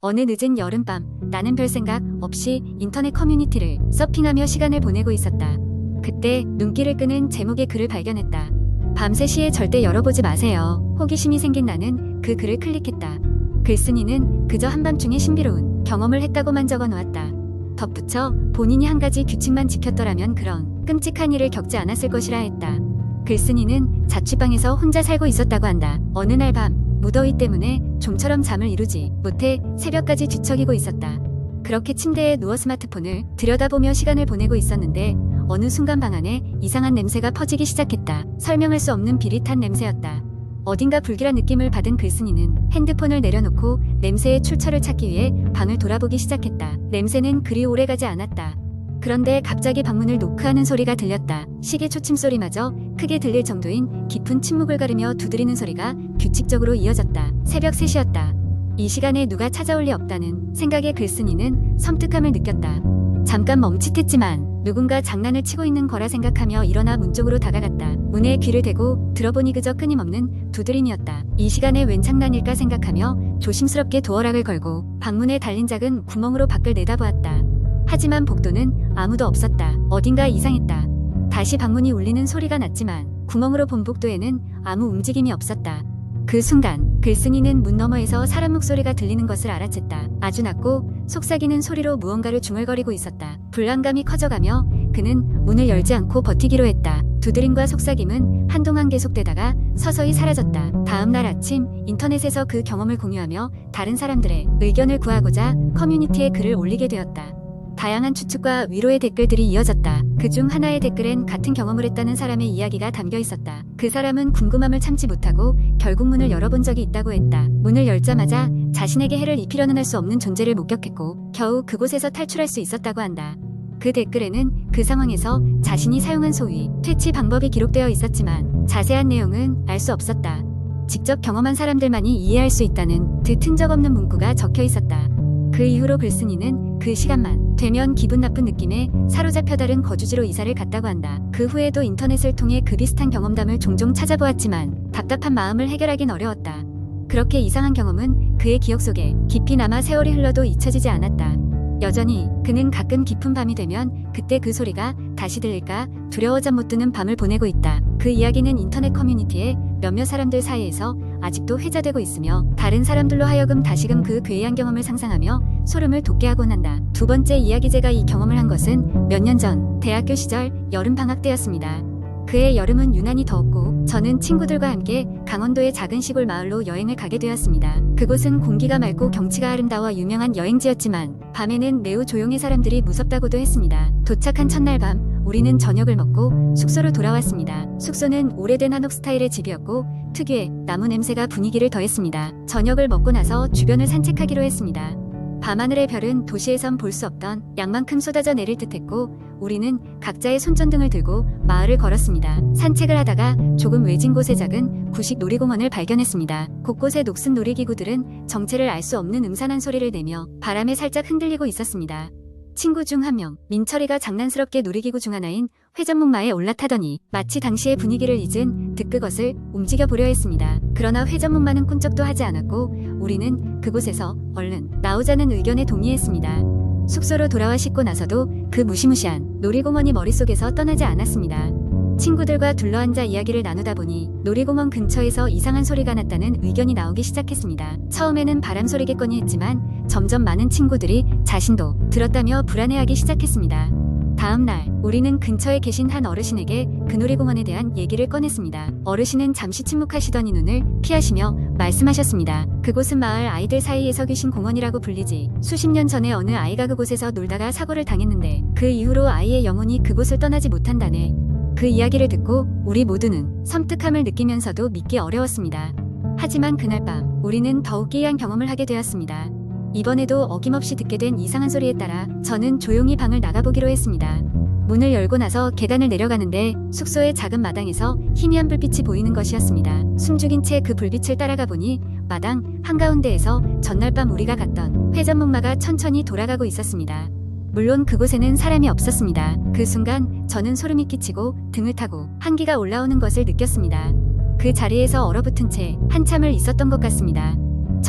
어느 늦은 여름밤, 나는 별 생각 없이 인터넷 커뮤니티를 서핑하며 시간을 보내고 있었다. 그때 눈길을 끄는 제목의 글을 발견했다. 밤새 시에 절대 열어보지 마세요. 호기심이 생긴 나는 그 글을 클릭했다. 글쓴이는 그저 한밤중에 신비로운 경험을 했다고만 적어놓았다. 덧붙여 본인이 한 가지 규칙만 지켰더라면 그런 끔찍한 일을 겪지 않았을 것이라 했다. 글쓴이는 자취방에서 혼자 살고 있었다고 한다. 어느 날 밤 무더위 때문에 좀처럼 잠을 이루지 못해 새벽까지 뒤척이고 있었다. 그렇게 침대에 누워 스마트폰을 들여다보며 시간을 보내고 있었는데 어느 순간 방 안에 이상한 냄새가 퍼지기 시작했다. 설명할 수 없는 비릿한 냄새였다. 어딘가 불길한 느낌을 받은 글쓴이는 핸드폰을 내려놓고 냄새의 출처를 찾기 위해 방을 돌아보기 시작했다. 냄새는 그리 오래가지 않았다. 그런데 갑자기 방문을 노크하는 소리가 들렸다. 시계 초침 소리마저 크게 들릴 정도인 깊은 침묵을 가르며 두드리는 소리가 규칙적으로 이어졌다. 새벽 3시였다. 이 시간에 누가 찾아올 리 없다는 생각에 글쓴이는 섬뜩함을 느꼈다. 잠깐 멈칫했지만 누군가 장난을 치고 있는 거라 생각하며 일어나 문 쪽으로 다가갔다. 문에 귀를 대고 들어보니 그저 끊임없는 두드림이었다. 이 시간에 웬 장난일까 생각하며 조심스럽게 도어락을 걸고 방문에 달린 작은 구멍으로 밖을 내다보았다. 하지만 복도는 아무도 없었다. 어딘가 이상했다. 다시 방문이 울리는 소리가 났지만 구멍으로 본 복도에는 아무 움직임이 없었다. 그 순간 글쓴이는 문 너머에서 사람 목소리가 들리는 것을 알아챘다. 아주 낮고 속삭이는 소리로 무언가를 중얼거리고 있었다. 불안감이 커져가며 그는 문을 열지 않고 버티기로 했다. 두드림과 속삭임은 한동안 계속되다가 서서히 사라졌다. 다음 날 아침 인터넷에서 그 경험을 공유하며 다른 사람들의 의견을 구하고자 커뮤니티에 글을 올리게 되었다. 다양한 추측과 위로의 댓글들이 이어졌다. 그중 하나의 댓글엔 같은 경험을 했다는 사람의 이야기가 담겨 있었다. 그 사람은 궁금함을 참지 못하고 결국 문을 열어본 적이 있다고 했다. 문을 열자마자 자신에게 해를 입히려는 할 수 없는 존재를 목격했고 겨우 그곳에서 탈출할 수 있었다고 한다. 그 댓글에는 그 상황에서 자신이 사용한 소위 퇴치 방법이 기록되어 있었지만 자세한 내용은 알 수 없었다. 직접 경험한 사람들만이 이해할 수 있다는 그 튼적없는 문구가 적혀 있었다. 그 이후로 글쓴이는 그 시간만 되면 기분 나쁜 느낌에 사로잡혀 다른 거주지로 이사를 갔다고 한다. 그 후에도 인터넷을 통해 그 비슷한 경험담을 종종 찾아보았지만 답답한 마음을 해결하긴 어려웠다. 그렇게 이상한 경험은 그의 기억 속에 깊이 남아 세월이 흘러도 잊혀지지 않았다. 여전히 그는 가끔 깊은 밤이 되면 그때 그 소리가 다시 들릴까 두려워 잠 못 드는 밤을 보내고 있다. 그 이야기는 인터넷 커뮤니티에 몇몇 사람들 사이에서 아직도 회자되고 있으며 다른 사람들로 하여금 다시금 그 괴이한 경험을 상상하며 소름을 돋게 하곤 한다. 두 번째 이야기제가 이 경험을 한 것은 몇 년 전 대학교 시절 여름방학 때였습니다. 그해 여름은 유난히 더웠고 저는 친구들과 함께 강원도의 작은 시골 마을로 여행을 가게 되었습니다. 그곳은 공기가 맑고 경치가 아름다워 유명한 여행지였지만 밤에는 매우 조용해 사람들이 무섭다고도 했습니다. 도착한 첫날 밤 우리는 저녁을 먹고 숙소로 돌아왔습니다. 숙소는 오래된 한옥 스타일의 집이었고 특유의 나무 냄새가 분위기를 더했습니다. 저녁을 먹고 나서 주변을 산책하기로 했습니다. 밤하늘의 별은 도시에선 볼 수 없던 양만큼 쏟아져 내릴 듯했고 우리는 각자의 손전등을 들고 마을을 걸었습니다. 산책을 하다가 조금 외진 곳의 작은 구식 놀이공원을 발견했습니다. 곳곳의 녹슨 놀이기구들은 정체를 알 수 없는 음산한 소리를 내며 바람에 살짝 흔들리고 있었습니다. 친구 중 한 명, 민철이가 장난스럽게 놀이기구 중 하나인 회전목마에 올라타더니 마치 당시의 분위기를 잊은 듯 그것을 움직여 보려 했습니다. 그러나 회전목마는 꿈쩍도 하지 않았고 우리는 그곳에서 얼른 나오자는 의견에 동의했습니다. 숙소로 돌아와 씻고 나서도 그 무시무시한 놀이공원이 머릿속에서 떠나지 않았습니다. 친구들과 둘러앉아 이야기를 나누다 보니 놀이공원 근처에서 이상한 소리가 났다는 의견이 나오기 시작했습니다. 처음에는 바람소리겠거니 했지만 점점 많은 친구들이 자신도 들었다며 불안해하기 시작했습니다. 다음 날 우리는 근처에 계신 한 어르신에게 그 놀이공원에 대한 얘기를 꺼냈습니다. 어르신은 잠시 침묵하시더니 눈을 피하시며 말씀하셨습니다. 그곳은 마을 아이들 사이에서 귀신 공원이라고 불리지 수십 년 전에 어느 아이가 그곳에서 놀다가 사고를 당했는데 그 이후로 아이의 영혼이 그곳을 떠나지 못한다네. 그 이야기를 듣고 우리 모두는 섬뜩함을 느끼면서도 믿기 어려웠습니다. 하지만 그날 밤 우리는 더욱 기이한 경험을 하게 되었습니다. 이번에도 어김없이 듣게 된 이상한 소리에 따라 저는 조용히 방을 나가보기로 했습니다. 문을 열고 나서 계단을 내려가는데 숙소의 작은 마당에서 희미한 불빛이 보이는 것이었습니다. 숨죽인 채 그 불빛을 따라가 보니 마당 한가운데에서 전날 밤 우리가 갔던 회전목마가 천천히 돌아가고 있었습니다. 물론 그곳에는 사람이 없었습니다. 그 순간 저는 소름이 끼치고 등을 타고 한기가 올라오는 것을 느꼈습니다. 그 자리에서 얼어붙은 채 한참을 있었던 것 같습니다.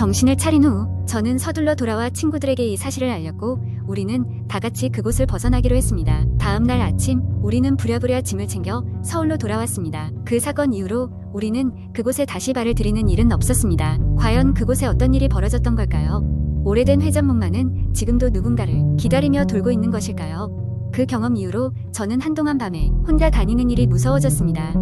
정신을 차린 후 저는 서둘러 돌아와 친구들에게 이 사실을 알렸고 우리는 다 같이 그곳을 벗어나기로 했습니다. 다음 날 아침 우리는 부랴부랴 짐을 챙겨 서울로 돌아왔습니다. 그 사건 이후로 우리는 그곳에 다시 발을 들이는 일은 없었습니다. 과연 그곳에 어떤 일이 벌어졌던 걸까요? 오래된 회전목마는 지금도 누군가를 기다리며 돌고 있는 것일까요? 그 경험 이후로 저는 한동안 밤에 혼자 다니는 일이 무서워졌습니다.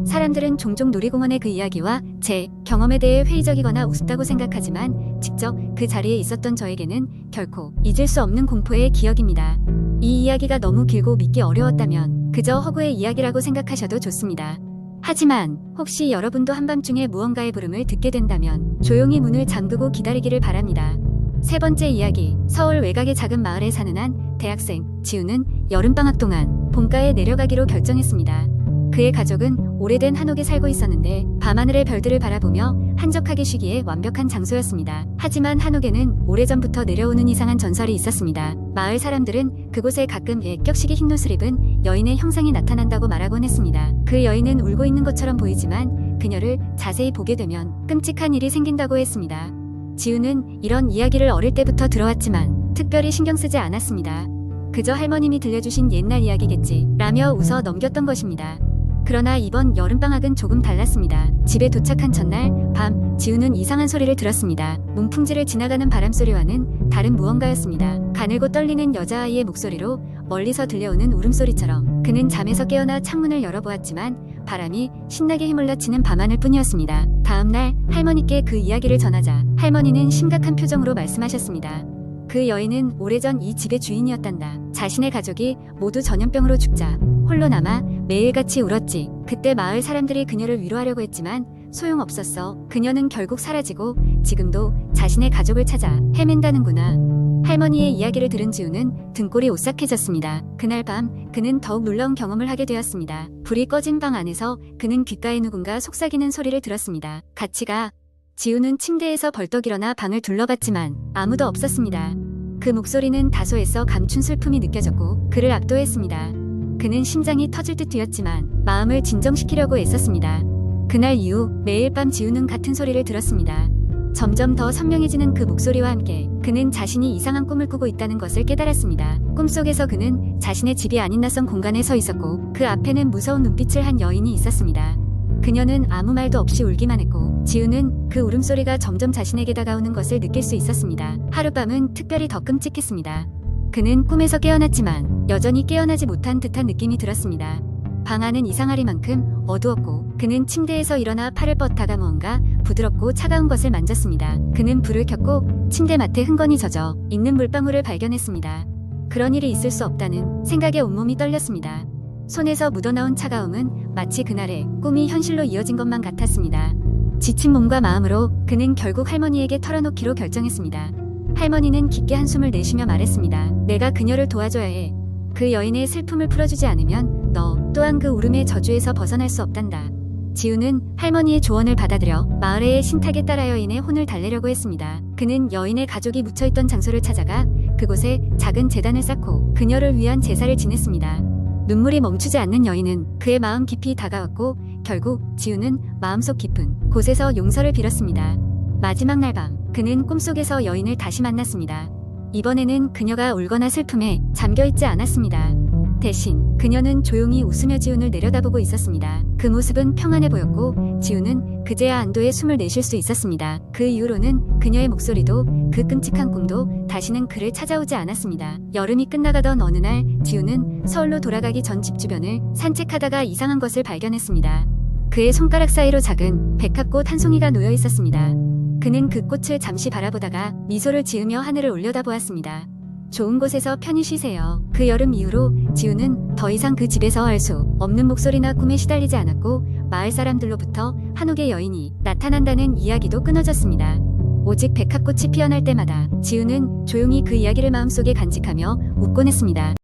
사람들은 종종 놀이공원의 그 이야기와 제 경험에 대해 회의적이거나 우습다고 생각하지만 직접 그 자리에 있었던 저에게는 결코 잊을 수 없는 공포의 기억입니다. 이 이야기가 너무 길고 믿기 어려웠다면 그저 허구의 이야기라고 생각하셔도 좋습니다. 하지만 혹시 여러분도 한밤중에 무언가의 부름을 듣게 된다면 조용히 문을 잠그고 기다리기를 바랍니다. 세 번째 이야기, 서울 외곽의 작은 마을에 사는 한 대학생 지우는 여름방학 동안 본가에 내려가기로 결정했습니다. 그의 가족은 오래된 한옥에 살고 있었는데 밤하늘의 별들을 바라보며 한적하게 쉬기에 완벽한 장소였습니다. 하지만 한옥에는 오래전부터 내려오는 이상한 전설이 있었습니다. 마을 사람들은 그곳에 가끔 애격식의 흰옷을 입은 여인의 형상이 나타난다고 말하곤 했습니다. 그 여인은 울고 있는 것처럼 보이지만 그녀를 자세히 보게 되면 끔찍한 일이 생긴다고 했습니다. 지우는 이런 이야기를 어릴 때부터 들어왔지만 특별히 신경 쓰지 않았습니다. 그저 할머님이 들려주신 옛날 이야기겠지 라며 웃어 넘겼던 것입니다. 그러나 이번 여름방학은 조금 달랐습니다. 집에 도착한 전날 밤 지우는 이상한 소리를 들었습니다. 문풍지를 지나가는 바람소리와는 다른 무언가였습니다. 가늘고 떨리는 여자아이의 목소리로 멀리서 들려오는 울음소리처럼 그는 잠에서 깨어나 창문을 열어보았지만 바람이 신나게 휘몰라치는 밤하늘 뿐이었습니다. 다음날 할머니께 그 이야기를 전하자 할머니는 심각한 표정으로 말씀하셨습니다. 그 여인은 오래전 이 집의 주인이었단다. 자신의 가족이 모두 전염병으로 죽자 홀로 남아 매일같이 울었지. 그때 마을 사람들이 그녀를 위로하려고 했지만 소용없었어. 그녀는 결국 사라지고 지금도 자신의 가족을 찾아 헤맨다는구나. 할머니의 이야기를 들은 지우는 등골이 오싹해졌습니다. 그날 밤 그는 더욱 놀라운 경험을 하게 되었습니다. 불이 꺼진 방 안에서 그는 귓가에 누군가 속삭이는 소리를 들었습니다. 같이 가. 지우는 침대에서 벌떡 일어나 방을 둘러봤지만 아무도 없었습니다. 그 목소리는 다소해서 감춘 슬픔이 느껴졌고 그를 압도했습니다. 그는 심장이 터질 듯 뛰었지만 마음을 진정시키려고 애썼습니다. 그날 이후 매일 밤 지우는 같은 소리를 들었습니다. 점점 더 선명해지는 그 목소리와 함께 그는 자신이 이상한 꿈을 꾸고 있다는 것을 깨달았습니다. 꿈속에서 그는 자신의 집이 아닌 낯선 공간에 서 있었고 그 앞에는 무서운 눈빛을 한 여인이 있었습니다. 그녀는 아무 말도 없이 울기만 했고 지우는 그 울음소리가 점점 자신에게 다가오는 것을 느낄 수 있었습니다. 하룻밤은 특별히 더 끔찍했습니다. 그는 꿈에서 깨어났지만 여전히 깨어나지 못한 듯한 느낌이 들었습니다. 방 안은 이상하리만큼 어두웠고 그는 침대에서 일어나 팔을 뻗다가 무언가 부드럽고 차가운 것을 만졌습니다. 그는 불을 켰고 침대맡에 흥건히 젖어 있는 물방울을 발견했습니다. 그런 일이 있을 수 없다는 생각에 온몸이 떨렸습니다. 손에서 묻어나온 차가움은 마치 그날의 꿈이 현실로 이어진 것만 같았습니다. 지친 몸과 마음으로 그는 결국 할머니에게 털어놓기로 결정했습니다. 할머니는 깊게 한숨을 내쉬며 말했습니다. 내가 그녀를 도와줘야 해. 그 여인의 슬픔을 풀어주지 않으면 너 또한 그 울음의 저주에서 벗어날 수 없단다. 지우는 할머니의 조언을 받아들여 마을의 신탁에 따라 여인의 혼을 달래려고 했습니다. 그는 여인의 가족이 묻혀있던 장소를 찾아가 그곳에 작은 제단을 쌓고 그녀를 위한 제사를 지냈습니다. 눈물이 멈추지 않는 여인은 그의 마음 깊이 다가왔고 결국 지우는 마음속 깊은 곳에서 용서를 빌었습니다. 마지막 날 밤 그는 꿈속에서 여인을 다시 만났습니다. 이번에는 그녀가 울거나 슬픔에 잠겨있지 않았습니다. 대신 그녀는 조용히 웃으며 지훈을 내려다보고 있었습니다. 그 모습은 평안해 보였고 지훈은 그제야 안도의 숨을 내쉴 수 있었습니다. 그 이후로는 그녀의 목소리도 그 끔찍한 꿈도 다시는 그를 찾아오지 않았습니다. 여름이 끝나가던 어느 날 지훈은 서울로 돌아가기 전 집 주변을 산책하다가 이상한 것을 발견했습니다. 그의 손가락 사이로 작은 백합꽃 한 송이가 놓여 있었습니다. 그는 그 꽃을 잠시 바라보다가 미소를 지으며 하늘을 올려다보았습니다. 좋은 곳에서 편히 쉬세요. 그 여름 이후로 지우는 더 이상 그 집에서 할 수 없는 목소리나 꿈에 시달리지 않았고 마을 사람들로부터 한옥의 여인이 나타난다는 이야기도 끊어졌습니다. 오직 백합꽃이 피어날 때마다 지우는 조용히 그 이야기를 마음속에 간직하며 웃곤 했습니다.